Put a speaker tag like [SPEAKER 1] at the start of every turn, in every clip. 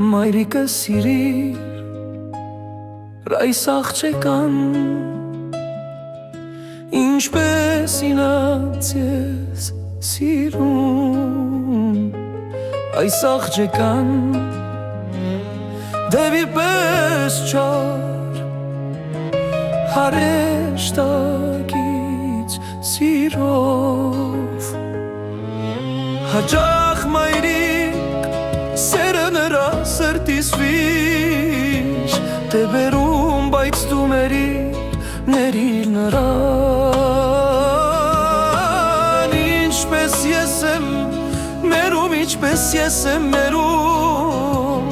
[SPEAKER 1] Մայրիկը սիրիր այս աղջեկան, ինչպես ինձ ես սիրում այս աղջեկան, դեպի պես չար հարեշտակից սիրով հաճախ մայրիկ սերը նրա սրտիս վիշ դե բերում, բայց դու ներիր նրան, ինչպես ես եմ մերում, ինչպես ես եմ մերում,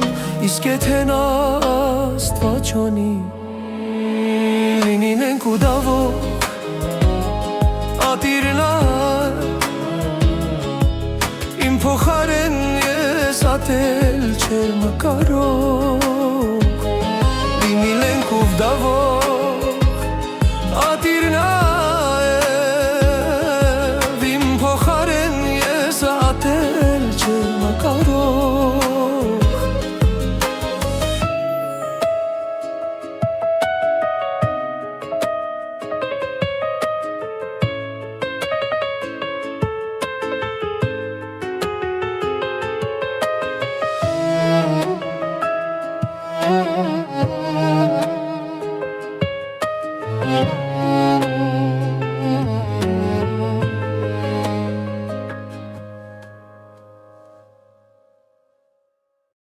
[SPEAKER 1] իսկ եթե նա Աստված չունի, լինենք ու դավող ատիրնալ, իմ փոխարեն ես ատել չեմ կարող, լինենք ու դավող